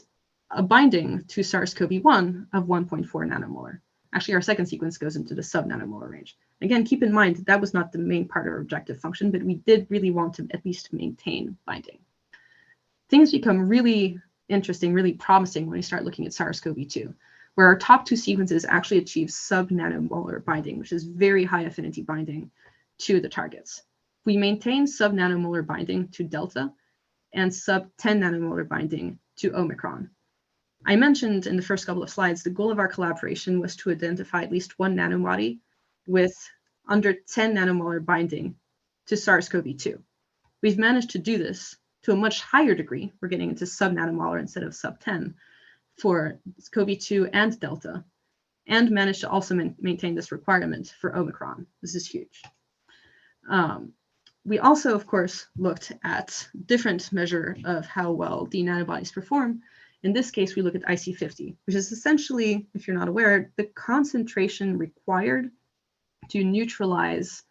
S2: a binding to SARS-CoV-1 of 1.4 nanomolar. Actually, our second sequence goes into the sub-nanomolar range. Again, keep in mind that was not the main part of our objective function, but we did really want to at least maintain binding. Things become really interesting, really promising when we start looking at SARS-CoV-2, where our top 2 sequences actually achieve sub-nanomolar binding, which is very high affinity binding to the targets. We maintain sub-nanomolar binding to Delta. and sub 10 nanomolar binding to Omicron. I mentioned in the first couple of slides, the goal of our collaboration was to identify at least one nanobody with under 10 nanomolar binding to SARS-CoV-2. We've managed to do this to a much higher degree. We're getting into sub-nanomolar instead of sub-10 for COVID-2 and Delta, and managed to also maintain this requirement for Omicron. This is huge. We also, of course, looked at different measure of how well the nanobodies perform. In this case, we look at IC50, which is essentially, if you're not aware, the concentration required to neutralize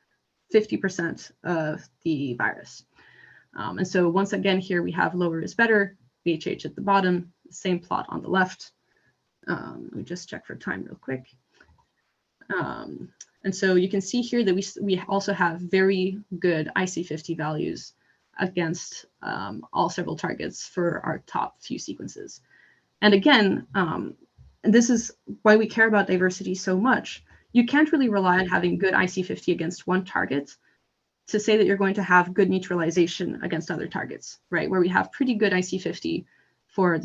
S2: 50% of the virus. And so once again, here we have lower is better, VHH at the bottom, same plot on the left. Let me just check for time real quick. And so you can see here that we also have very good IC50 values against all several targets for our top few sequences. And again, this is why we care about diversity so much. You can't really rely on having good IC50 against one target to say that you're going to have good neutralization against other targets, right? Where we have pretty good IC50 for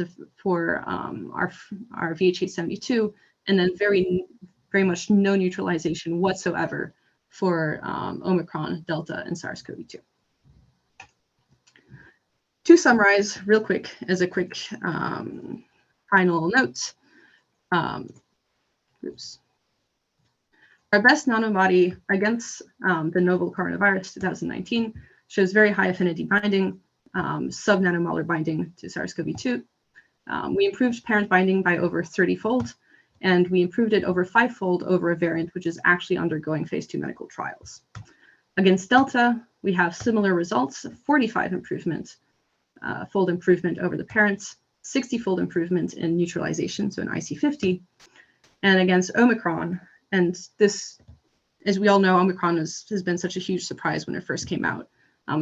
S2: our VHH72, and then very much no neutralization whatsoever for Omicron, Delta, and SARS-CoV-2. To summarize real quick, as a quick final note, our best nanobody against the novel coronavirus 2019 shows very high affinity binding, sub-nanomolar binding to SARS-CoV-2. We improved parent binding by over 30-fold, and we improved it over 5-fold over a variant which is actually undergoing phase 2 medical trials. Against Delta, we have similar results, 45 fold improvement over the parents, 60-fold improvement in neutralization, so an IC50. And against Omicron, and this, as we all know, Omicron has been such a huge surprise when it first came out.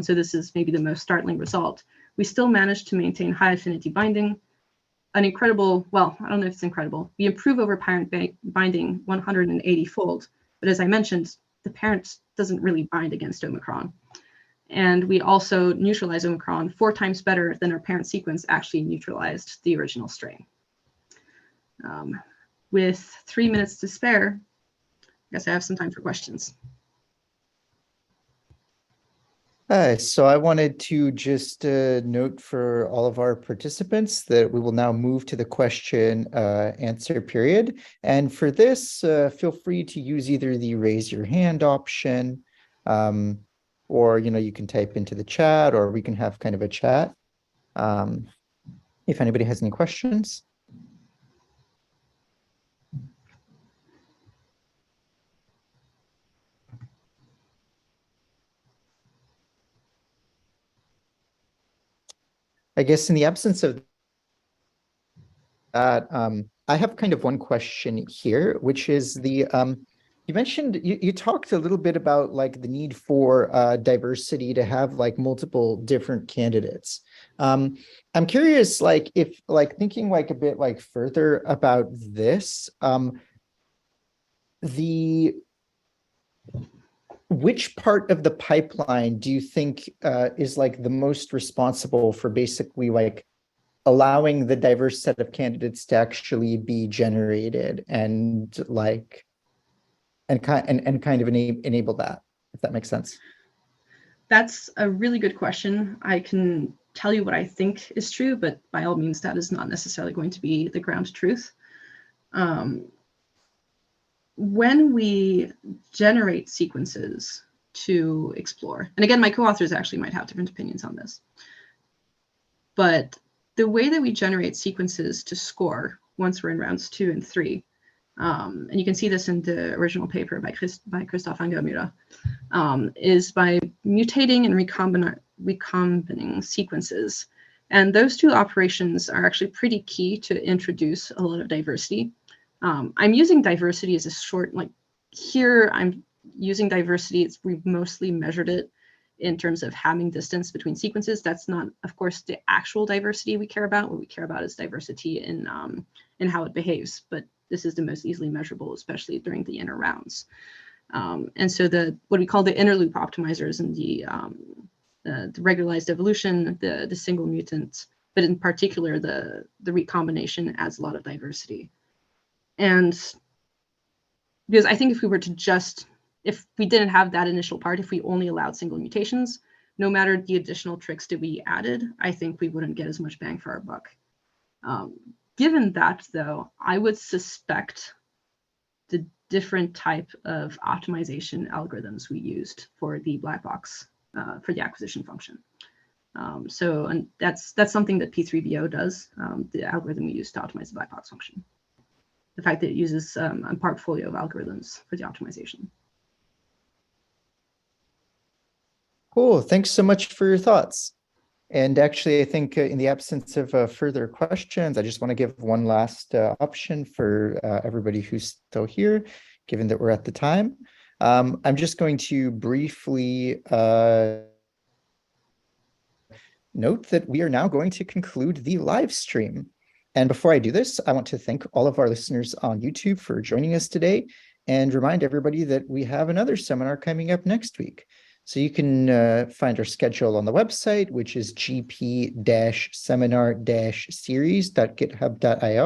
S2: So this is maybe the most startling result. We still managed to maintain high affinity binding, an incredible, well, I don't know if it's incredible. We improve over parent binding 180-fold, but as I mentioned, the parent doesn't really bind against Omicron. And we also neutralize Omicron 4 times better than our parent sequence actually neutralized the original strain. With 3 minutes to spare, I guess I have some time for questions.
S1: So I wanted to just note for all of our participants that we will now move to the question answer period. And for this, feel free to use either the raise your hand option, or you can type into the chat, or we can have kind of a chat if anybody has any questions. I guess in the absence of that, I have kind of one question here, which is the you mentioned you talked a little bit about like the need for diversity to have like multiple different candidates. I'm curious, like if like thinking like a bit like further about this, which part of the pipeline do you think is like the most responsible for basically like allowing the diverse set of candidates to actually be generated and like kind of enable that, if that makes sense?
S2: That's a really good question. I can tell you what I think is true, but by all means, that is not necessarily going to be the ground truth. When we generate sequences to explore, and again, my co-authors actually might have different opinions on this, but the way that we generate sequences to score once we're in rounds 2 and 3, and you can see this in the original paper by Christoph Angermüller, is by mutating and recombining sequences. And those 2 operations are actually pretty key to introduce a lot of diversity. I'm using diversity as a short, like here I'm using diversity, we've mostly measured it in terms of having distance between sequences. That's not, of course, the actual diversity we care about. What we care about is diversity in how it behaves, but this is the most easily measurable, especially during the inner rounds. And so what we call the inner loop optimizers and the the regularized evolution, the single mutant, but in particular, the recombination adds a lot of diversity. And because I think if we were to if we didn't have that initial part, if we only allowed single mutations, no matter the additional tricks that we added, I think we wouldn't get as much bang for our buck. Given that, though, I would suspect the different type of optimization algorithms we used for the black box, for the acquisition function. And that's something that P3VO does, the algorithm we use to optimize the black box function. The fact that it uses a portfolio of algorithms for the optimization.
S1: Cool. Thanks so much for your thoughts. And actually, I think in the absence of further questions, I just want to give one last option for everybody who's still here, given that we're at the time. I'm just going to briefly note that we are now going to conclude the live stream. And before I do this, I want to thank all of our listeners on YouTube for joining us today and remind everybody that we have another seminar coming up next week. So you can find our schedule on the website, which is gp-seminar-series.github.io.